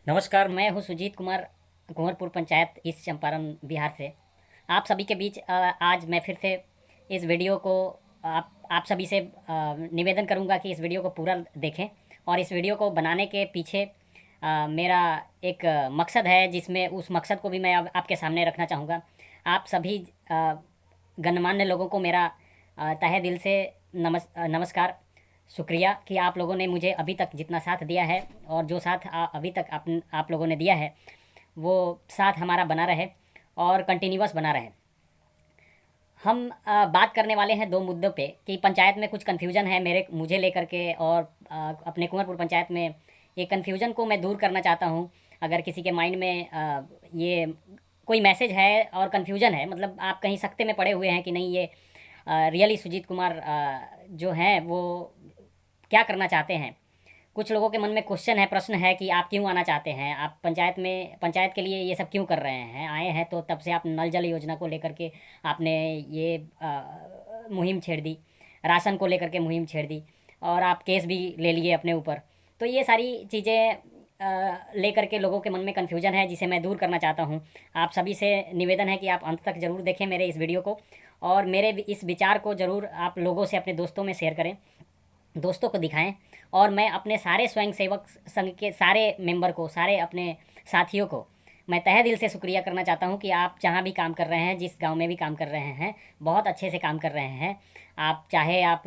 नमस्कार, मैं हूँ सुजीत कुमार, कुंवरपुर पंचायत ईस्ट चंपारण बिहार से। आप सभी के बीच आज मैं फिर से इस वीडियो को आप सभी से निवेदन करूँगा कि इस वीडियो को पूरा देखें। और इस वीडियो को बनाने के पीछे मेरा एक मकसद है, जिसमें उस मकसद को भी मैं अब आपके सामने रखना चाहूँगा। आप सभी गणमान्य लोगों को मेरा तहे दिल से नमस्कार, शुक्रिया कि आप लोगों ने मुझे अभी तक जितना साथ दिया है, और जो साथ अभी तक आप लोगों ने दिया है वो साथ हमारा बना रहे और कंटिन्यूअस बना रहे। हम बात करने वाले हैं दो मुद्दों पे कि पंचायत में कुछ कन्फ्यूज़न है मुझे लेकर के, और अपने कुंवरपुर पंचायत में ये कन्फ्यूज़न को मैं दूर करना चाहता हूँ। अगर किसी के माइंड में ये कोई मैसेज है और कन्फ्यूज़न है, मतलब आप कहीं सकते में पड़े हुए हैं कि नहीं, ये रियली सुजीत कुमार जो हैं वो क्या करना चाहते हैं। कुछ लोगों के मन में क्वेश्चन है, प्रश्न है कि आप क्यों आना चाहते हैं, आप पंचायत के लिए ये सब क्यों कर रहे हैं, आए हैं तो तब से आप नल जल योजना को लेकर के आपने ये मुहिम छेड़ दी, राशन को लेकर के मुहिम छेड़ दी, और आप केस भी ले लिए अपने ऊपर। तो ये सारी चीज़ें लेकर के लोगों के मन में कन्फ्यूजन है, जिसे मैं दूर करना चाहता हूँ। आप सभी से निवेदन है कि आप अंत तक ज़रूर देखें मेरे इस वीडियो को, और मेरे इस विचार को ज़रूर आप लोगों से, अपने दोस्तों में शेयर करें, दोस्तों को दिखाएं। और मैं अपने सारे स्वयंसेवक संघ के सारे मेंबर को, सारे अपने साथियों को मैं तहे दिल से शुक्रिया करना चाहता हूं कि आप जहां भी काम कर रहे हैं, जिस गांव में भी काम कर रहे हैं, बहुत अच्छे से काम कर रहे हैं। आप चाहे आप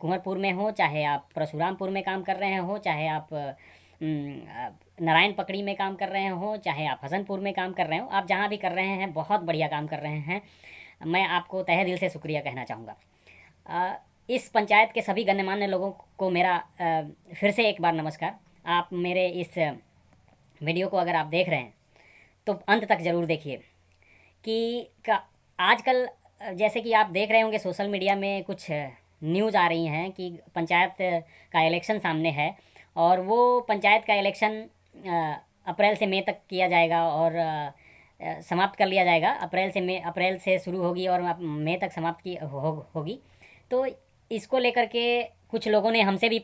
कुंवरपुर में हो, चाहे आप परशुरामपुर में काम कर रहे हो, चाहे आप नारायण पकड़ी में काम कर रहे हो, चाहे आप हसनपुर में काम कर रहे हो, आप जहाँ भी कर रहे हैं बहुत बढ़िया काम कर रहे हैं। मैं आपको तहे दिल से शुक्रिया कहना चाहूँगा। इस पंचायत के सभी गणमान्य लोगों को मेरा फिर से एक बार नमस्कार। आप मेरे इस वीडियो को अगर आप देख रहे हैं तो अंत तक ज़रूर देखिए कि आजकल जैसे कि आप देख रहे होंगे सोशल मीडिया में कुछ न्यूज़ आ रही हैं कि पंचायत का इलेक्शन सामने है, और वो पंचायत का इलेक्शन अप्रैल से मई तक किया जाएगा, और समाप्त कर लिया जाएगा। अप्रैल से शुरू होगी और मई तक समाप्त होगी। तो इसको लेकर के कुछ लोगों ने हमसे भी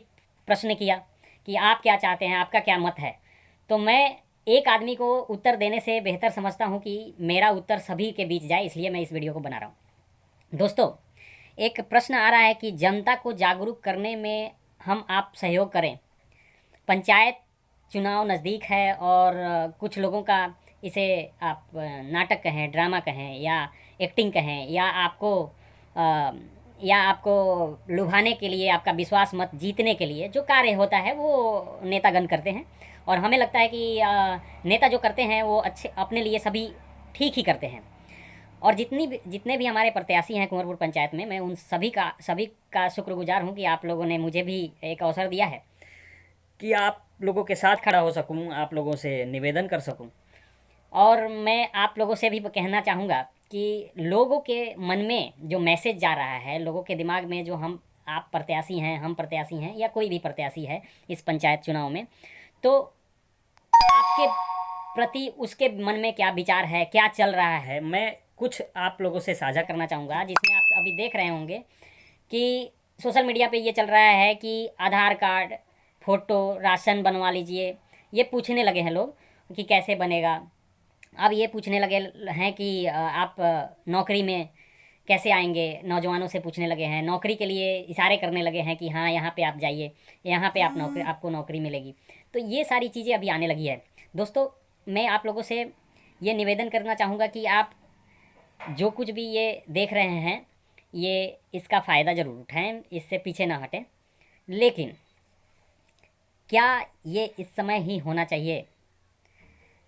प्रश्न किया कि आप क्या चाहते हैं, आपका क्या मत है। तो मैं एक आदमी को उत्तर देने से बेहतर समझता हूँ कि मेरा उत्तर सभी के बीच जाए, इसलिए मैं इस वीडियो को बना रहा हूँ। दोस्तों, एक प्रश्न आ रहा है कि जनता को जागरूक करने में हम आप सहयोग करें। पंचायत चुनाव नज़दीक है, और कुछ लोगों का इसे आप नाटक कहें, ड्रामा कहें, या एक्टिंग कहें, या आपको लुभाने के लिए, आपका विश्वास मत जीतने के लिए जो कार्य होता है वो नेतागण करते हैं। और हमें लगता है कि नेता जो करते हैं वो अच्छे, अपने लिए सभी ठीक ही करते हैं। और जितने भी हमारे प्रत्याशी हैं कुंवरपुर पंचायत में, मैं उन सभी का शुक्रगुजार हूँ कि आप लोगों ने मुझे भी एक अवसर दिया है कि आप लोगों के साथ खड़ा हो सकूं, आप लोगों से निवेदन कर सकूं। और मैं आप लोगों से भी कहना चाहूँगा कि लोगों के मन में जो मैसेज जा रहा है, लोगों के दिमाग में जो आप प्रत्याशी हैं, हम प्रत्याशी हैं, या कोई भी प्रत्याशी है इस पंचायत चुनाव में, तो आपके प्रति उसके मन में क्या विचार है, क्या चल रहा है, मैं कुछ आप लोगों से साझा करना चाहूँगा। जिसमें आप अभी देख रहे होंगे कि सोशल मीडिया पे ये चल रहा है कि आधार कार्ड, फ़ोटो, राशन बनवा लीजिए। ये पूछने लगे हैं लोग कि कैसे बनेगा। अब ये पूछने लगे हैं कि आप नौकरी में कैसे आएंगे, नौजवानों से पूछने लगे हैं, नौकरी के लिए इशारे करने लगे हैं कि हाँ यहाँ पे आप जाइए, यहाँ पे आपको नौकरी मिलेगी। तो ये सारी चीज़ें अभी आने लगी है। दोस्तों, मैं आप लोगों से ये निवेदन करना चाहूँगा कि आप जो कुछ भी ये देख रहे हैं, ये इसका फ़ायदा ज़रूर उठाएं, इससे पीछे ना हटें। लेकिन क्या ये इस समय ही होना चाहिए?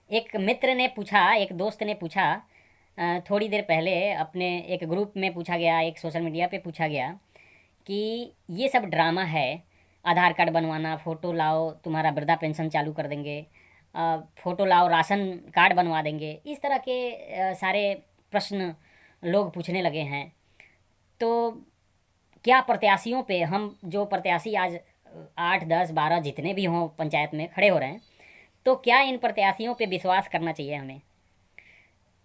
एक मित्र ने पूछा, एक दोस्त ने पूछा, थोड़ी देर पहले अपने एक ग्रुप में पूछा गया, एक सोशल मीडिया पे पूछा गया कि ये सब ड्रामा है, आधार कार्ड बनवाना, फ़ोटो लाओ तुम्हारा वृद्धा पेंशन चालू कर देंगे, फ़ोटो लाओ राशन कार्ड बनवा देंगे, इस तरह के सारे प्रश्न लोग पूछने लगे हैं। तो क्या प्रत्याशियों पे, हम जो प्रत्याशी आज 8, 10, 12 जितने भी हों पंचायत में खड़े हो रहे हैं, तो क्या इन प्रत्याशियों पे विश्वास करना चाहिए हमें?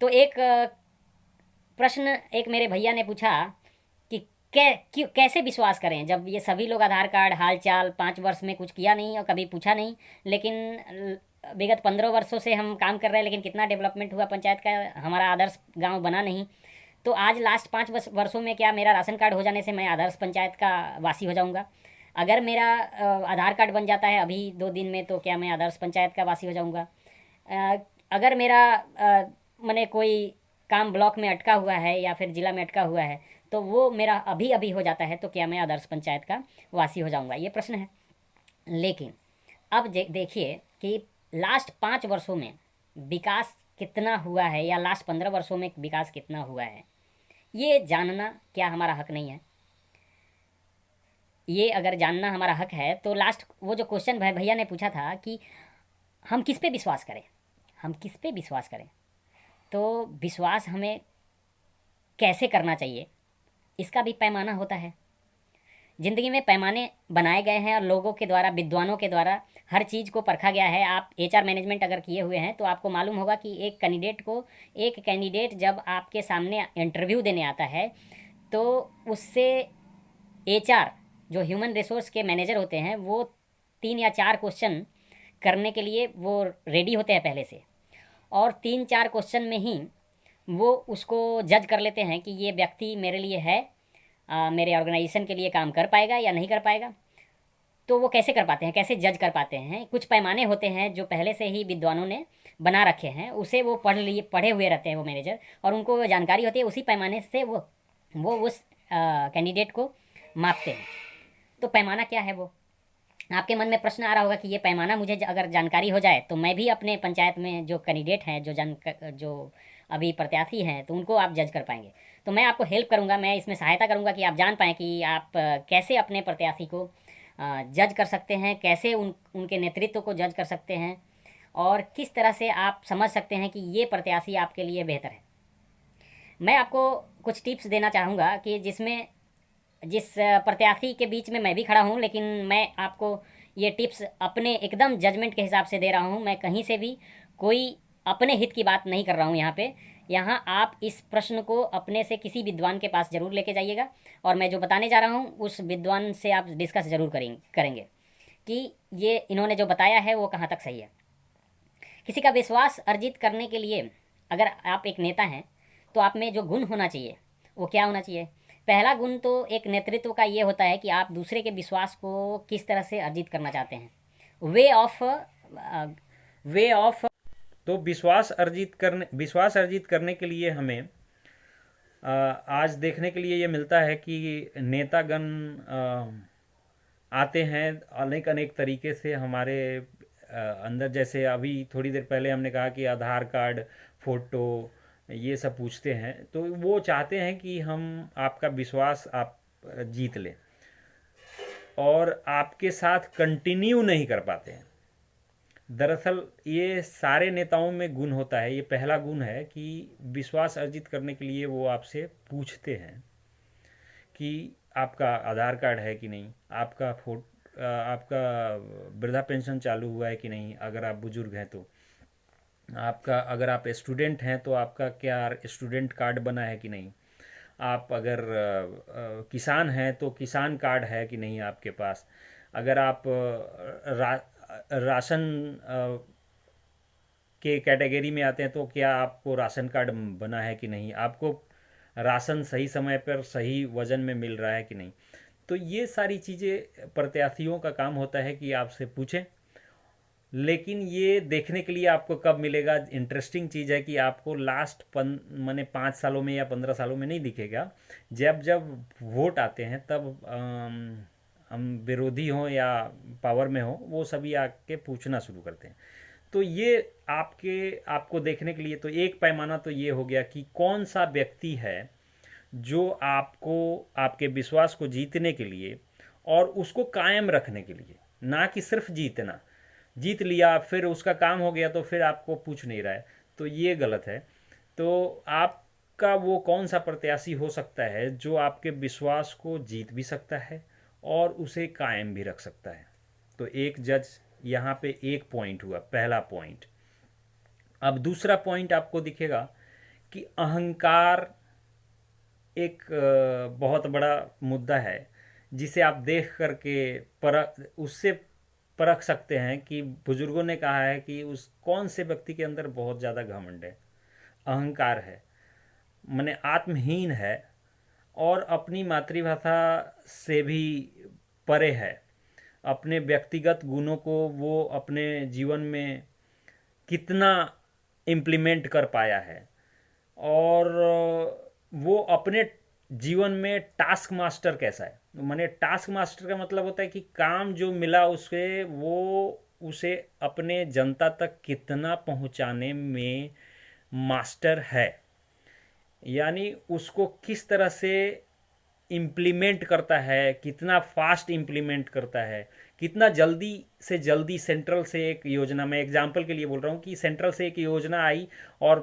तो एक प्रश्न एक मेरे भैया ने पूछा कि कैसे विश्वास करें, जब ये सभी लोग आधार कार्ड, हाल चाल, 5 वर्ष में कुछ किया नहीं और कभी पूछा नहीं, लेकिन विगत 15 वर्षों से हम काम कर रहे हैं, लेकिन कितना डेवलपमेंट हुआ पंचायत का, हमारा आदर्श गांव बना नहीं। तो आज लास्ट 5 वर्षों में क्या मेरा राशन कार्ड हो जाने से मैं आदर्श पंचायत का वासी हो जाऊंगा? अगर मेरा आधार कार्ड बन जाता है अभी 2 दिन में, तो क्या मैं आदर्श पंचायत का वासी हो जाऊंगा? अ, अगर मेरा मैंने कोई काम ब्लॉक में अटका हुआ है या फिर ज़िला में अटका हुआ है, तो वो मेरा अभी अभी हो जाता है, तो क्या मैं आदर्श पंचायत का वासी हो जाऊंगा? ये प्रश्न है। लेकिन अब देखिए कि लास्ट 5 वर्षों में विकास कितना हुआ है, या लास्ट 15 वर्षों में विकास कितना हुआ है, ये जानना क्या हमारा हक नहीं है? ये अगर जानना हमारा हक है, तो लास्ट वो जो क्वेश्चन भैया ने पूछा था कि हम किस पे विश्वास करें, हम किस पे विश्वास करें, तो विश्वास हमें कैसे करना चाहिए, इसका भी पैमाना होता है। ज़िंदगी में पैमाने बनाए गए हैं और लोगों के द्वारा, विद्वानों के द्वारा हर चीज़ को परखा गया है। आप एचआर मैनेजमेंट अगर किए हुए हैं तो आपको मालूम होगा कि एक कैंडिडेट जब आपके सामने इंटरव्यू देने आता है, तो उससे एचआर, जो ह्यूमन रिसोर्स के मैनेजर होते हैं, वो 3 या 4 क्वेश्चन करने के लिए वो रेडी होते हैं पहले से, और 3-4 क्वेश्चन में ही वो उसको जज कर लेते हैं कि ये व्यक्ति मेरे लिए है, मेरे ऑर्गेनाइजेशन के लिए काम कर पाएगा या नहीं कर पाएगा। तो वो कैसे कर पाते हैं, कैसे जज कर पाते हैं? कुछ पैमाने होते हैं जो पहले से ही विद्वानों ने बना रखे हैं, उसे वो पढ़े हुए रहते हैं वो मैनेजर, और उनको वो जानकारी होती है, उसी पैमाने से वो उस कैंडिडेट को मापते हैं। तो पैमाना क्या है? वो आपके मन में प्रश्न आ रहा होगा कि ये पैमाना मुझे अगर जानकारी हो जाए तो मैं भी अपने पंचायत में जो कैंडिडेट हैं, जो अभी प्रत्याशी हैं, तो उनको आप जज कर पाएंगे। तो मैं आपको हेल्प करूंगा, मैं इसमें सहायता करूंगा कि आप जान पाएँ कि आप कैसे अपने प्रत्याशी को जज कर सकते हैं, कैसे उनके नेतृत्व को जज कर सकते हैं, और किस तरह से आप समझ सकते हैं कि ये प्रत्याशी आपके लिए बेहतर है। मैं आपको कुछ टिप्स देना चाहूँगा कि जिस प्रत्याशी के बीच में मैं भी खड़ा हूँ, लेकिन मैं आपको ये टिप्स अपने एकदम जजमेंट के हिसाब से दे रहा हूँ। मैं कहीं से भी कोई अपने हित की बात नहीं कर रहा हूँ यहाँ पे। यहाँ आप इस प्रश्न को अपने से किसी विद्वान के पास ज़रूर लेके जाइएगा, और मैं जो बताने जा रहा हूँ उस विद्वान से आप डिस्कस ज़रूर करेंगे कि ये इन्होंने जो बताया है वो कहाँ तक सही है। किसी का विश्वास अर्जित करने के लिए अगर आप एक नेता हैं, तो आप में जो गुण होना चाहिए वो क्या होना चाहिए? पहला गुण तो एक नेतृत्व का ये होता है कि आप दूसरे के विश्वास को किस तरह से अर्जित करना चाहते हैं। वे ऑफ तो विश्वास अर्जित करने के लिए हमें आज देखने के लिए ये मिलता है कि नेतागण आते हैं अनेक अनेक तरीके से हमारे अंदर। जैसे अभी थोड़ी देर पहले हमने कहा कि आधार कार्ड, फोटो, ये सब पूछते हैं, तो वो चाहते हैं कि हम आपका विश्वास आप जीत लें, और आपके साथ कंटिन्यू नहीं कर पाते हैं। दरअसल ये सारे नेताओं में गुण होता है। ये पहला गुण है कि विश्वास अर्जित करने के लिए वो आपसे पूछते हैं कि आपका आधार कार्ड है कि नहीं, आपका वृद्धा पेंशन चालू हुआ है कि नहीं, अगर आप बुजुर्ग हैं तो आपका, अगर आप स्टूडेंट हैं तो आपका क्या स्टूडेंट कार्ड बना है कि नहीं, आप अगर किसान हैं तो किसान कार्ड है कि नहीं आपके पास, अगर आप राशन के कैटेगरी में आते हैं तो क्या आपको राशन कार्ड बना है कि नहीं, आपको राशन सही समय पर सही वजन में मिल रहा है कि नहीं। तो ये सारी चीज़ें प्रत्याशियों का काम होता है कि आपसे पूछें। लेकिन ये देखने के लिए आपको कब मिलेगा, इंटरेस्टिंग चीज़ है कि आपको लास्ट माने 5 सालों में या 15 सालों में नहीं दिखेगा। जब जब वोट आते हैं तब हम विरोधी हों या पावर में हों, वो सभी आके पूछना शुरू करते हैं। तो ये आपको देखने के लिए तो एक पैमाना तो ये हो गया कि कौन सा व्यक्ति है जो आपको आपके विश्वास को जीतने के लिए और उसको कायम रखने के लिए, ना कि सिर्फ जीतना, जीत लिया फिर उसका काम हो गया तो फिर आपको पूछ नहीं रहा है, तो ये गलत है। तो आपका वो कौन सा प्रत्याशी हो सकता है जो आपके विश्वास को जीत भी सकता है और उसे कायम भी रख सकता है। तो एक जज यहाँ पे एक पॉइंट हुआ, पहला पॉइंट। अब दूसरा पॉइंट आपको दिखेगा कि अहंकार एक बहुत बड़ा मुद्दा है, जिसे आप देख करके पर उससे परख सकते हैं कि बुजुर्गों ने कहा है कि उस कौन से व्यक्ति के अंदर बहुत ज़्यादा घमंड है, अहंकार है, माने आत्महीन है और अपनी मातृभाषा से भी परे है। अपने व्यक्तिगत गुणों को वो अपने जीवन में कितना इम्प्लीमेंट कर पाया है, और वो अपने जीवन में टास्क मास्टर कैसा है। माने टास्क मास्टर का मतलब होता है कि काम जो मिला उसे वो उसे अपने जनता तक कितना पहुंचाने में मास्टर है, यानी उसको किस तरह से इम्प्लीमेंट करता है, कितना फास्ट इम्प्लीमेंट करता है, कितना जल्दी से जल्दी सेंट्रल से एक योजना, मैं एग्जांपल के लिए बोल रहा हूँ कि सेंट्रल से एक योजना आई और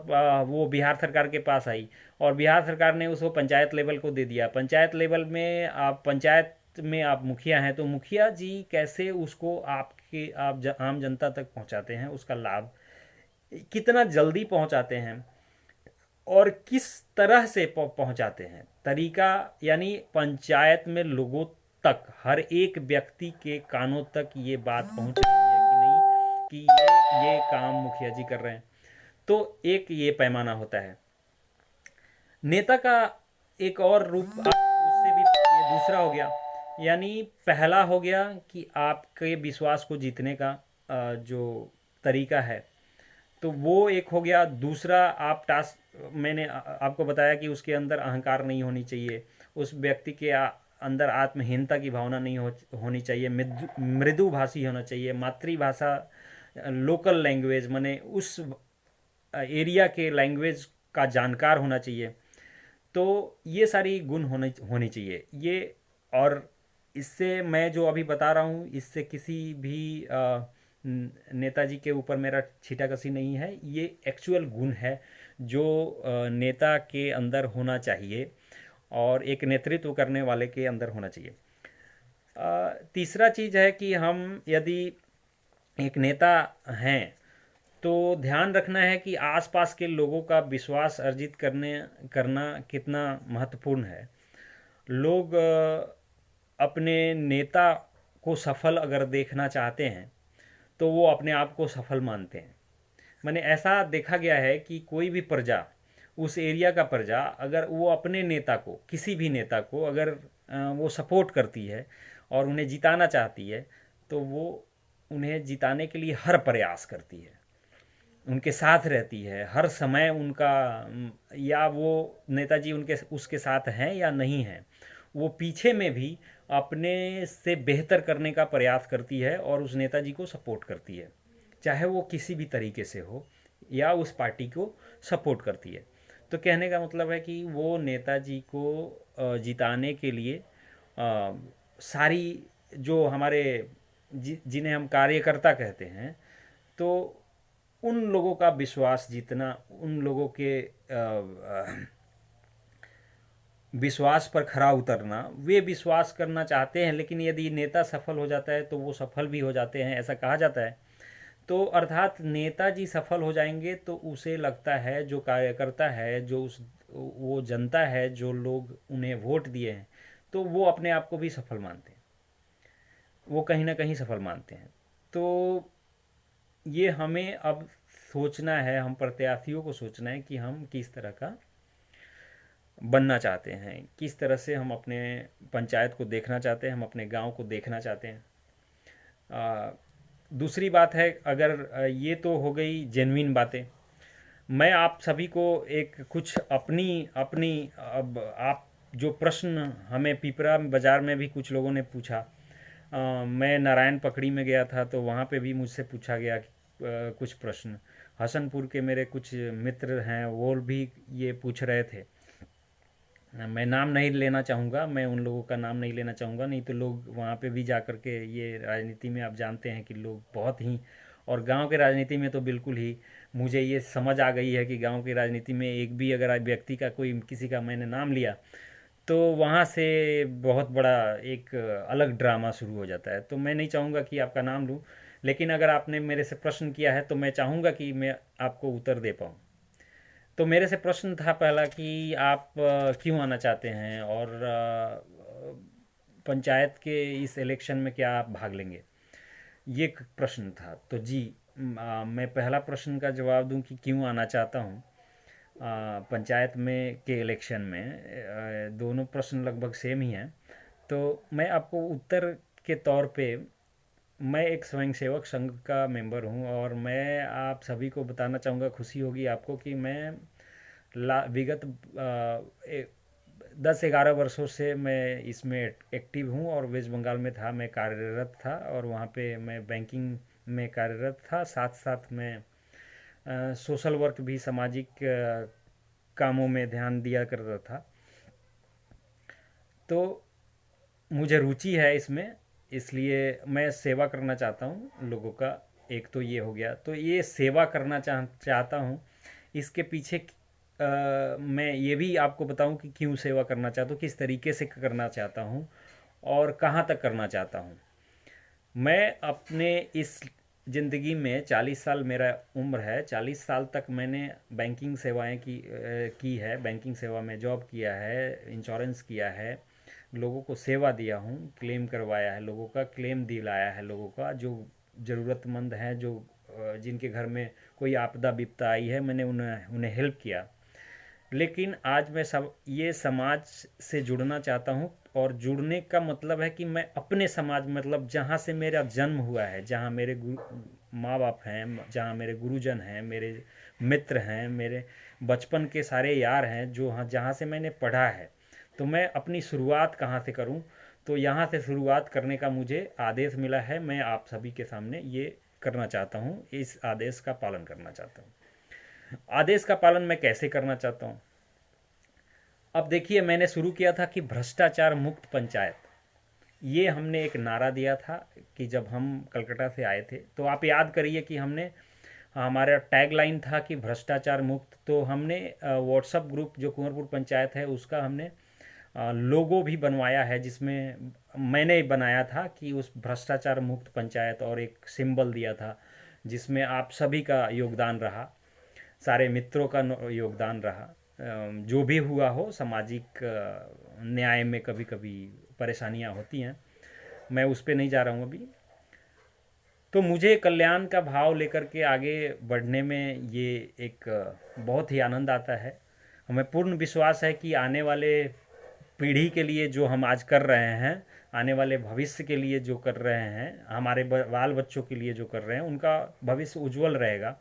वो बिहार सरकार के पास आई और बिहार सरकार ने उसको पंचायत लेवल को दे दिया। पंचायत लेवल में आप पंचायत में आप मुखिया हैं तो मुखिया जी कैसे उसको आम जनता तक पहुंचाते हैं, उसका लाभ कितना जल्दी पहुंचाते हैं और किस तरह से पहुंचाते हैं, तरीका, यानी पंचायत में लोगों तक, हर एक व्यक्ति के कानों तक ये बात पहुंच रही है कि नहीं कि ये काम मुखिया जी कर रहे हैं। तो एक ये पैमाना होता है। नेता का एक और रूप उससे भी, ये दूसरा हो गया, यानी पहला हो गया कि आपके विश्वास को जीतने का जो तरीका है, तो वो एक हो गया। दूसरा, आप टास्क, मैंने आपको बताया कि उसके अंदर अहंकार नहीं होनी चाहिए, उस व्यक्ति के अंदर आत्महीनता की भावना नहीं होनी चाहिए, मृदु भाषी होना चाहिए, मातृभाषा, लोकल लैंग्वेज, माने उस एरिया के लैंग्वेज का जानकार होना चाहिए। तो ये सारी गुण होनी चाहिए ये। और इससे मैं जो अभी बता रहा हूँ, इससे किसी भी नेताजी के ऊपर मेरा छीटाकशी नहीं है, ये एक्चुअल गुण है जो नेता के अंदर होना चाहिए और एक नेतृत्व करने वाले के अंदर होना चाहिए। तीसरा चीज़ है कि हम यदि एक नेता हैं तो ध्यान रखना है कि आसपास के लोगों का विश्वास अर्जित करना कितना महत्वपूर्ण है। लोग अपने नेता को सफल अगर देखना चाहते हैं तो वो अपने आप को सफल मानते हैं। मैंने ऐसा देखा गया है कि कोई भी प्रजा, उस एरिया का प्रजा, अगर वो अपने नेता को, किसी भी नेता को अगर वो सपोर्ट करती है और उन्हें जिताना चाहती है तो वो उन्हें जिताने के लिए हर प्रयास करती है, उनके साथ रहती है हर समय उनका, या वो नेताजी उसके साथ हैं या नहीं हैं, वो पीछे में भी अपने से बेहतर करने का प्रयास करती है और उस नेताजी को सपोर्ट करती है, चाहे वो किसी भी तरीके से हो, या उस पार्टी को सपोर्ट करती है। तो कहने का मतलब है कि वो नेताजी को जिताने के लिए सारी जो हमारे जिन्हें हम कार्यकर्ता कहते हैं, तो उन लोगों का विश्वास जीतना, उन लोगों के विश्वास पर खरा उतरना, वे विश्वास करना चाहते हैं, लेकिन यदि नेता सफल हो जाता है तो वो सफल भी हो जाते हैं, ऐसा कहा जाता है। तो अर्थात नेताजी सफल हो जाएंगे तो उसे लगता है, जो कार्यकर्ता है, वो जनता है, जो लोग उन्हें वोट दिए हैं, तो वो अपने आप को भी सफल मानते हैं, वो कहीं ना कहीं सफल मानते हैं। तो ये हमें अब सोचना है, हम प्रत्याशियों को सोचना है कि हम किस तरह का बनना चाहते हैं, किस तरह से हम अपने पंचायत को देखना चाहते हैं, हम अपने गांव को देखना चाहते हैं। दूसरी बात है, अगर ये तो हो गई जेन्युइन बातें, मैं आप सभी को एक कुछ अपनी अपनी अब आप जो प्रश्न हमें पिपरा बाज़ार में भी कुछ लोगों ने पूछा, मैं नारायण पकड़ी में गया था तो वहाँ पे भी मुझसे पूछा गया कुछ प्रश्न। हसनपुर के मेरे कुछ मित्र हैं, वो भी ये पूछ रहे थे। मैं नाम नहीं लेना चाहूँगा, मैं उन लोगों का नाम नहीं लेना चाहूँगा, नहीं तो लोग वहाँ पे भी जा कर के, ये राजनीति में आप जानते हैं कि लोग बहुत ही, और गांव के राजनीति में तो बिल्कुल ही, मुझे ये समझ आ गई है कि गांव की राजनीति में एक भी अगर व्यक्ति का, कोई किसी का मैंने नाम लिया तो वहाँ से बहुत बड़ा एक अलग ड्रामा शुरू हो जाता है। तो मैं नहीं चाहूँगा कि आपका नाम लूँ, लेकिन अगर आपने मेरे से प्रश्न किया है तो मैं चाहूँगा कि मैं आपको उत्तर दे पाऊँ। तो मेरे से प्रश्न था पहला कि आप क्यों आना चाहते हैं और पंचायत के इस इलेक्शन में क्या आप भाग लेंगे। ये एक प्रश्न था। तो जी, मैं पहला प्रश्न का जवाब दूं कि क्यों आना चाहता हूं पंचायत में के इलेक्शन में। दोनों प्रश्न लगभग सेम ही हैं। तो मैं आपको उत्तर के तौर पे, मैं एक स्वयंसेवक संघ का मेंबर हूं और मैं आप सभी को बताना चाहूँगा, खुशी होगी आपको, कि मैं विगत 10-11 वर्षों से मैं इसमें एक्टिव हूँ और वेस्ट बंगाल में था, मैं कार्यरत था और वहाँ पे मैं बैंकिंग में कार्यरत था। साथ साथ मैं सोशल वर्क भी, सामाजिक कामों में ध्यान दिया करता था। तो मुझे रुचि है इसमें, इसलिए मैं सेवा करना चाहता हूँ लोगों का। एक तो ये हो गया, तो ये सेवा करना चाहता हूँ। इसके पीछे मैं ये भी आपको बताऊं कि क्यों सेवा करना चाहता हूँ, किस तरीके से करना चाहता हूँ और कहाँ तक करना चाहता हूँ। मैं अपने इस ज़िंदगी में 40 साल मेरा उम्र है, 40 साल तक मैंने बैंकिंग सेवाएं की है, बैंकिंग सेवा में जॉब किया है, इंश्योरेंस किया है, लोगों को सेवा दिया हूँ, क्लेम करवाया है, लोगों का क्लेम दिलाया है, लोगों का जो ज़रूरतमंद हैं, जो जिनके घर में कोई आपदा विपदा आई है, मैंने उन्हें उन्हें हेल्प किया। लेकिन आज मैं सब ये समाज से जुड़ना चाहता हूँ, और जुड़ने का मतलब है कि मैं अपने समाज, मतलब जहाँ से मेरा जन्म हुआ है, जहाँ मेरे माँ बाप हैं, जहाँ मेरे गुरुजन हैं, मेरे मित्र हैं, मेरे बचपन के सारे यार हैं, जो हाँ जहाँ से मैंने पढ़ा है, तो मैं अपनी शुरुआत कहाँ से करूँ। तो यहाँ से शुरुआत करने का मुझे आदेश मिला है, मैं आप सभी के सामने ये करना चाहता हूँ, इस आदेश का पालन करना चाहता हूँ। आदेश का पालन मैं कैसे करना चाहता हूँ। अब देखिए, मैंने शुरू किया था कि भ्रष्टाचार मुक्त पंचायत, ये हमने एक नारा दिया था कि जब हम कलकत्ता से आए थे। तो आप याद करिए कि हमने, हमारा टैग लाइन था कि भ्रष्टाचार मुक्त। तो हमने व्हाट्सअप ग्रुप जो कुंवरपुर पंचायत है उसका हमने लोगो भी बनवाया है, जिसमें मैंने बनाया था कि उस भ्रष्टाचार मुक्त पंचायत, और एक सिंबल दिया था जिसमें आप सभी का योगदान रहा, सारे मित्रों का योगदान रहा। जो भी हुआ हो, सामाजिक न्याय में कभी कभी परेशानियां होती हैं, मैं उस पर नहीं जा रहा हूँ अभी। तो मुझे कल्याण का भाव लेकर के आगे बढ़ने में ये एक बहुत ही आनंद आता है। हमें पूर्ण विश्वास है कि आने वाले पीढ़ी के लिए जो हम आज कर रहे हैं, आने वाले भविष्य के लिए जो कर रहे हैं, हमारे बाल बच्चों के लिए जो कर रहे हैं, उनका भविष्य उज्जवल रहेगा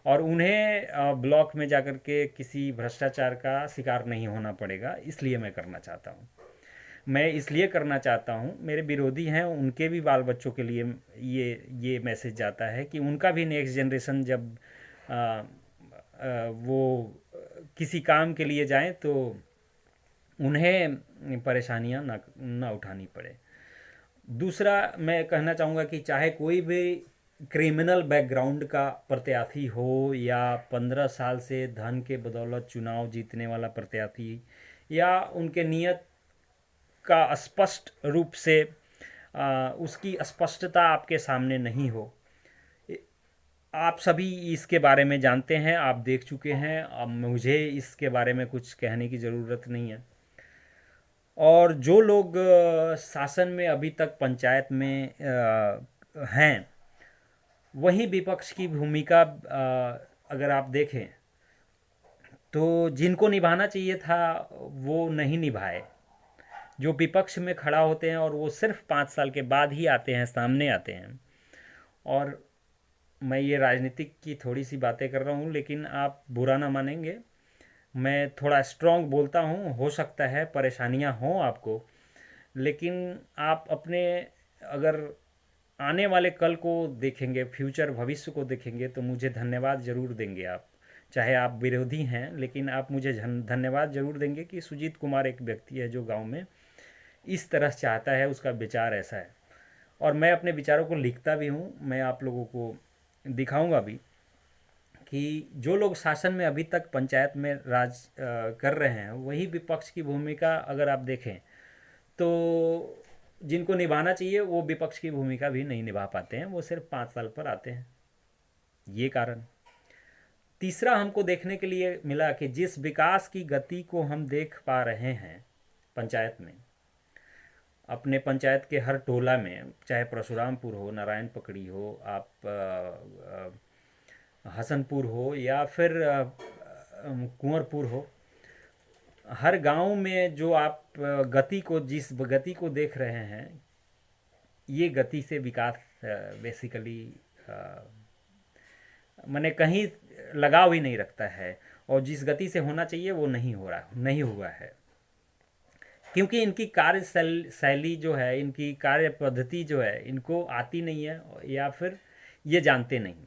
और उन्हें ब्लॉक में जाकर के किसी भ्रष्टाचार का शिकार नहीं होना पड़ेगा। इसलिए मैं करना चाहता हूँ। मैं इसलिए करना चाहता हूँ, मेरे विरोधी हैं उनके भी बाल बच्चों के लिए ये मैसेज जाता है कि उनका भी नेक्स्ट जनरेशन जब वो किसी काम के लिए जाएं तो उन्हें परेशानियां ना उठानी पड़े। दूसरा मैं कहना चाहूँगा कि चाहे कोई भी क्रिमिनल बैकग्राउंड का प्रत्याशी हो या 15 साल से धन के बदौलत चुनाव जीतने वाला प्रत्याशी, या उनके नियत का स्पष्ट रूप से उसकी स्पष्टता आपके सामने नहीं हो, आप सभी इसके बारे में जानते हैं, आप देख चुके हैं, अब मुझे इसके बारे में कुछ कहने की ज़रूरत नहीं है। और जो लोग शासन में अभी तक पंचायत में हैं, वही विपक्ष की भूमिका अगर आप देखें तो जिनको निभाना चाहिए था वो नहीं निभाए। जो विपक्ष में खड़ा होते हैं और वो सिर्फ 5 साल के बाद ही आते हैं, सामने आते हैं। और मैं ये राजनीतिक की थोड़ी सी बातें कर रहा हूँ, लेकिन आप बुरा ना मानेंगे, मैं थोड़ा स्ट्रांग बोलता हूँ, हो सकता है परेशानियाँ हों आपको, लेकिन आप अपने अगर आने वाले कल को देखेंगे, फ्यूचर भविष्य को देखेंगे, तो मुझे धन्यवाद ज़रूर देंगे आप। चाहे आप विरोधी हैं, लेकिन आप मुझे धन्यवाद ज़रूर देंगे कि सुजीत कुमार एक व्यक्ति है जो गांव में इस तरह चाहता है, उसका विचार ऐसा है। और मैं अपने विचारों को लिखता भी हूँ, मैं आप लोगों को दिखाऊंगा भी कि जो लोग शासन में अभी तक पंचायत में राज कर रहे हैं, वही विपक्ष की भूमिका अगर आप देखें तो जिनको निभाना चाहिए वो विपक्ष की भूमिका भी नहीं निभा पाते हैं, वो सिर्फ 5 साल पर आते हैं। ये कारण। तीसरा हमको देखने के लिए मिला कि जिस विकास की गति को हम देख पा रहे हैं पंचायत में, अपने पंचायत के हर टोला में, चाहे परशुरामपुर हो, नारायण पकड़ी हो, आप हसनपुर हो या फिर कुंवरपुर हो, हर गांव में जो आप गति को, जिस गति को देख रहे हैं, ये गति से विकास बेसिकली मैंने कहीं लगाव ही नहीं रखता है, और जिस गति से होना चाहिए वो नहीं हो रहा, नहीं हुआ है, क्योंकि इनकी कार्य शैली जो है, इनकी कार्य पद्धति जो है, इनको आती नहीं है या फिर ये जानते नहीं।